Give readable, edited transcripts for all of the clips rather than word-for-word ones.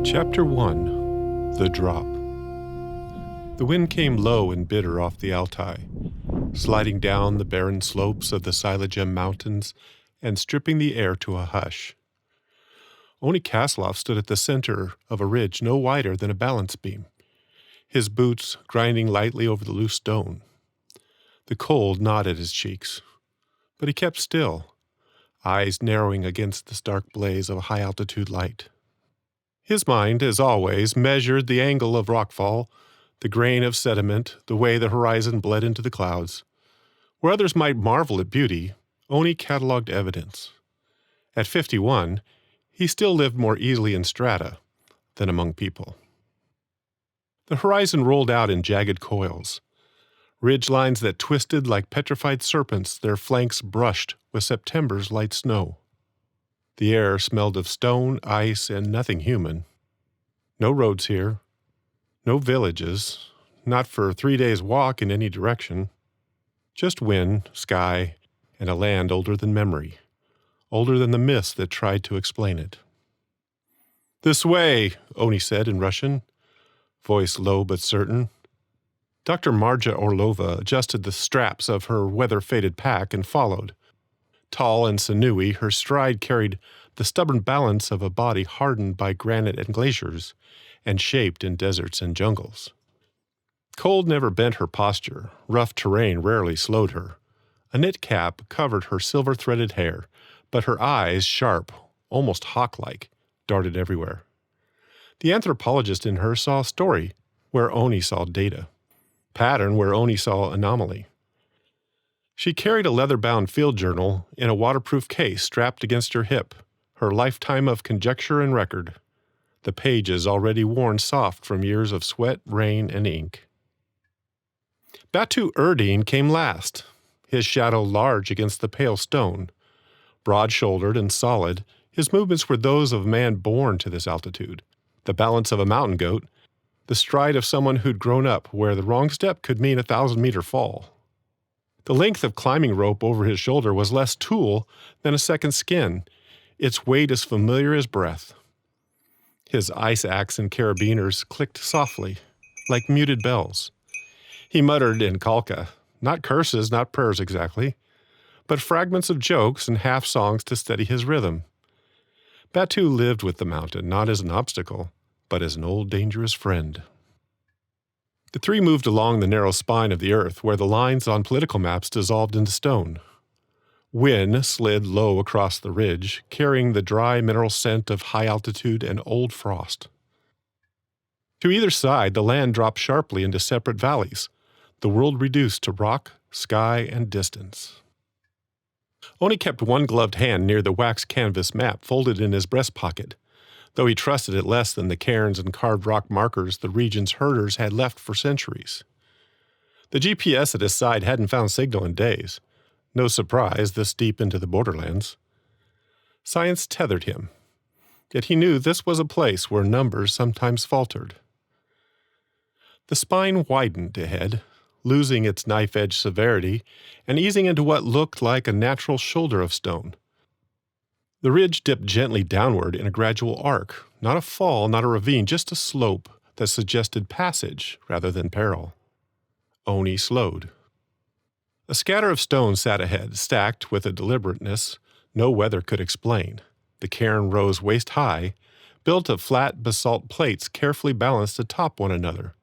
Chapter 1. The Drop. The wind came low and bitter off the Altai, sliding down the barren slopes of the Saylyugem Mountains and stripping the air to a hush. Oni Kaslov stood at the center of a ridge no wider than a balance beam, his boots grinding lightly over the loose stone. The cold gnawed at his cheeks, but he kept still, eyes narrowing against the stark blaze of high-altitude light. His mind, as always, measured the angle of rockfall, the grain of sediment, the way the horizon bled into the clouds. Where others might marvel at beauty, Oni cataloged evidence. At 51, he still lived more easily in strata than among people. The horizon rolled out in jagged coils, ridge lines that twisted like petrified serpents, their flanks brushed with September's light snow. The air smelled of stone, ice, and nothing human. No roads here. No villages. Not for 3 days' walk in any direction. Just wind, sky, and a land older than memory. Older than the myths that tried to explain it. "This way," Oni said in Russian, voice low but certain. Dr. Marja Orlova adjusted the straps of her weather-faded pack and followed. Tall and sinewy, her stride carried the stubborn balance of a body hardened by granite and glaciers, and shaped in deserts and jungles. Cold never bent her posture, rough terrain rarely slowed her. A knit cap covered her silver-threaded hair, but her eyes, sharp, almost hawk-like, darted everywhere. The anthropologist in her saw story where Oni saw data, pattern where Oni saw anomaly. She carried a leather-bound field journal in a waterproof case strapped against her hip, her lifetime of conjecture and record, the pages already worn soft from years of sweat, rain, and ink. Batu Erdene came last, his shadow large against the pale stone. Broad-shouldered and solid, his movements were those of a man born to this altitude, the balance of a mountain goat, the stride of someone who'd grown up where the wrong step could mean a 1,000-meter fall. The length of climbing rope over his shoulder was less tool than a second skin, its weight as familiar as breath. His ice axe and carabiners clicked softly, like muted bells. He muttered in Kalka, not curses, not prayers exactly, but fragments of jokes and half-songs to steady his rhythm. Batu lived with the mountain, not as an obstacle, but as an old dangerous friend. The three moved along the narrow spine of the earth where the lines on political maps dissolved into stone. Wind slid low across the ridge, carrying the dry mineral scent of high altitude and old frost. To either side, the land dropped sharply into separate valleys, the world reduced to rock, sky, and distance. Oni kept one gloved hand near the wax canvas map folded in his breast pocket, though he trusted it less than the cairns and carved rock markers the region's herders had left for centuries. The GPS at his side hadn't found signal in days. No surprise this deep into the borderlands. Science tethered him, yet he knew this was a place where numbers sometimes faltered. The spine widened ahead, losing its knife-edge severity and easing into what looked like a natural shoulder of stone. The ridge dipped gently downward in a gradual arc, not a fall, not a ravine, just a slope that suggested passage rather than peril. Oni slowed. A scatter of stones sat ahead, stacked with a deliberateness no weather could explain. The cairn rose waist-high, built of flat basalt plates carefully balanced atop one another.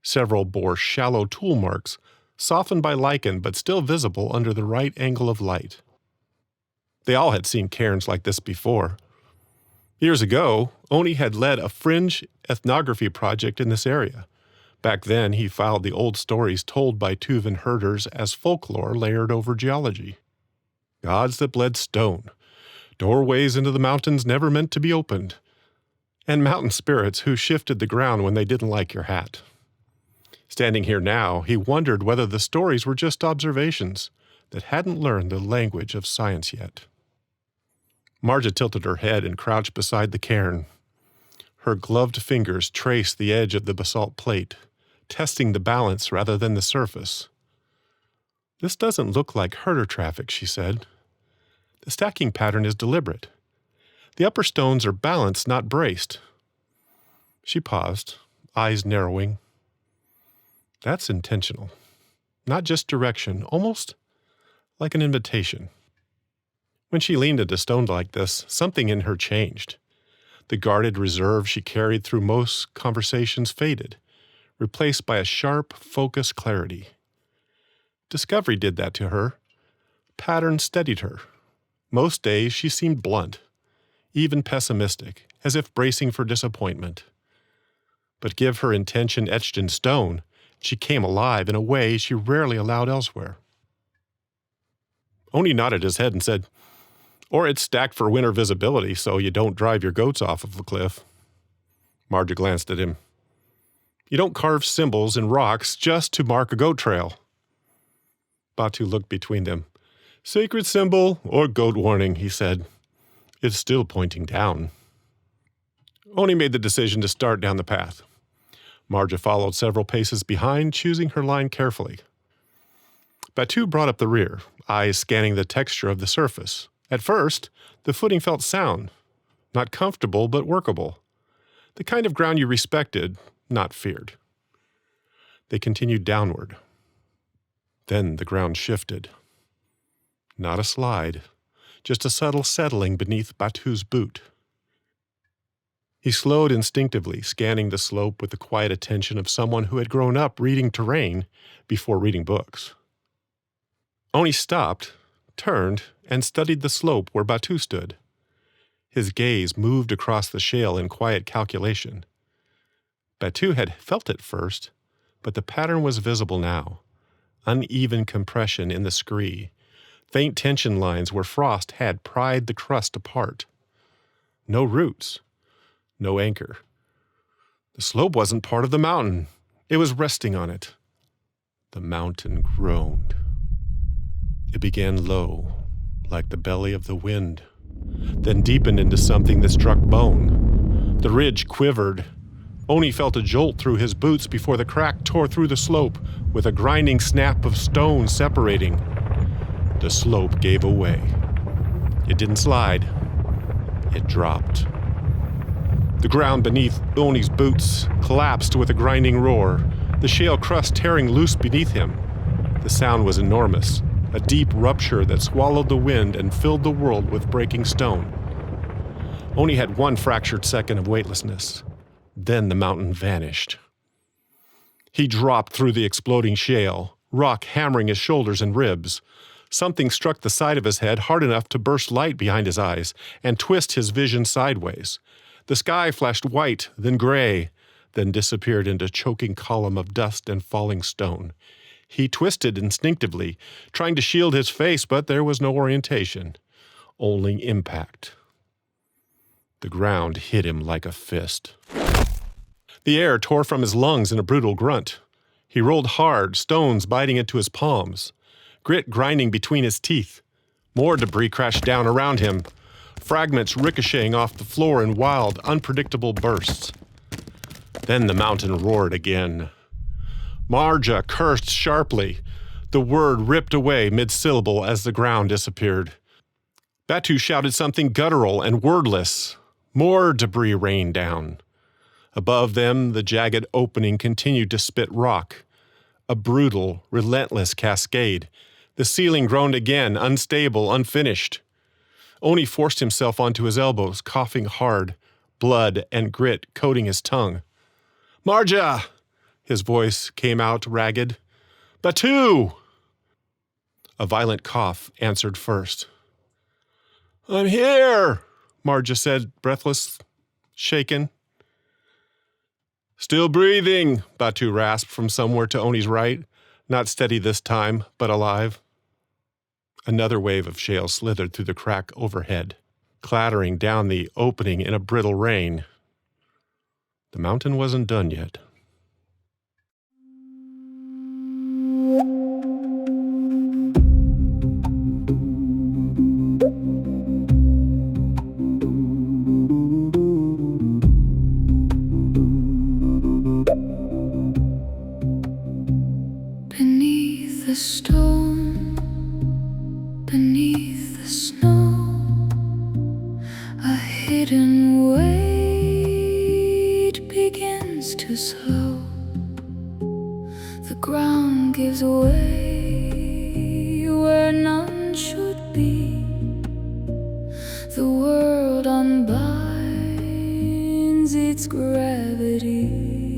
Several bore shallow tool marks, softened by lichen but still visible under the right angle of light. They all had seen cairns like this before. Years ago, Oni had led a fringe ethnography project in this area. Back then, he filed the old stories told by Tuvan herders as folklore layered over geology. Gods that bled stone, doorways into the mountains never meant to be opened, and mountain spirits who shifted the ground when they didn't like your hat. Standing here now, he wondered whether the stories were just observations that hadn't learned the language of science yet. Marja tilted her head and crouched beside the cairn. Her gloved fingers traced the edge of the basalt plate, testing the balance rather than the surface. "This doesn't look like herder traffic," she said. "The stacking pattern is deliberate. The upper stones are balanced, not braced. She paused, eyes narrowing. That's intentional. Not just direction, almost like an invitation. When she leaned into stone like this, something in her changed. The guarded reserve she carried through most conversations faded, replaced by a sharp, focused clarity. Discovery did that to her. Pattern steadied her. Most days she seemed blunt, even pessimistic, as if bracing for disappointment. But give her intention etched in stone, she came alive in a way she rarely allowed elsewhere. Oni nodded his head and said, "Or it's stacked for winter visibility so you don't drive your goats off of the cliff." Marja glanced at him. "You don't carve symbols in rocks just to mark a goat trail." Batu looked between them. "Sacred symbol or goat warning," he said. "It's still pointing down." Oni made the decision to start down the path. Marja followed several paces behind, choosing her line carefully. Batu brought up the rear, eyes scanning the texture of the surface. At first, the footing felt sound, not comfortable but workable. The kind of ground you respected, not feared. They continued downward. Then the ground shifted. Not a slide, just a subtle settling beneath Batu's boot. He slowed instinctively, scanning the slope with the quiet attention of someone who had grown up reading terrain before reading books. Oni stopped, turned, and studied the slope where Batu stood. His gaze moved across the shale in quiet calculation. Batu had felt it first, but the pattern was visible now. Uneven compression in the scree, faint tension lines where frost had pried the crust apart. No roots, no anchor. The slope wasn't part of the mountain. It was resting on it. The mountain groaned. It began low, like the belly of the wind, then deepened into something that struck bone. The ridge quivered. Oni felt a jolt through his boots before the crack tore through the slope with a grinding snap of stone separating. The slope gave away. It didn't slide. It dropped. The ground beneath Oni's boots collapsed with a grinding roar, the shale crust tearing loose beneath him. The sound was enormous, a deep rupture that swallowed the wind and filled the world with breaking stone. Oni had one fractured second of weightlessness. Then the mountain vanished. He dropped through the exploding shale, rock hammering his shoulders and ribs. Something struck the side of his head hard enough to burst light behind his eyes and twist his vision sideways. The sky flashed white, then gray, then disappeared into a choking column of dust and falling stone. He twisted instinctively, trying to shield his face, but there was no orientation, only impact. The ground hit him like a fist. The air tore from his lungs in a brutal grunt. He rolled hard, stones biting into his palms, grit grinding between his teeth. More debris crashed down around him, fragments ricocheting off the floor in wild, unpredictable bursts. Then the mountain roared again. Marja cursed sharply. The word ripped away mid-syllable as the ground disappeared. Batu shouted something guttural and wordless. More debris rained down. Above them, the jagged opening continued to spit rock. A brutal, relentless cascade. The ceiling groaned again, unstable, unfinished. Oni forced himself onto his elbows, coughing hard, blood and grit coating his tongue. "Marja!" His voice came out ragged. "Batu!" A violent cough answered first. "I'm here," Marja said, breathless, shaken. "Still breathing," Batu rasped from somewhere to Oni's right, not steady this time, but alive. Another wave of shale slithered through the crack overhead, clattering down the opening in a brittle rain. The mountain wasn't done yet. Beneath the stone, beneath the snow, a hidden weight began to slow. The ground gives way where none should be. The world unbinds its gravity.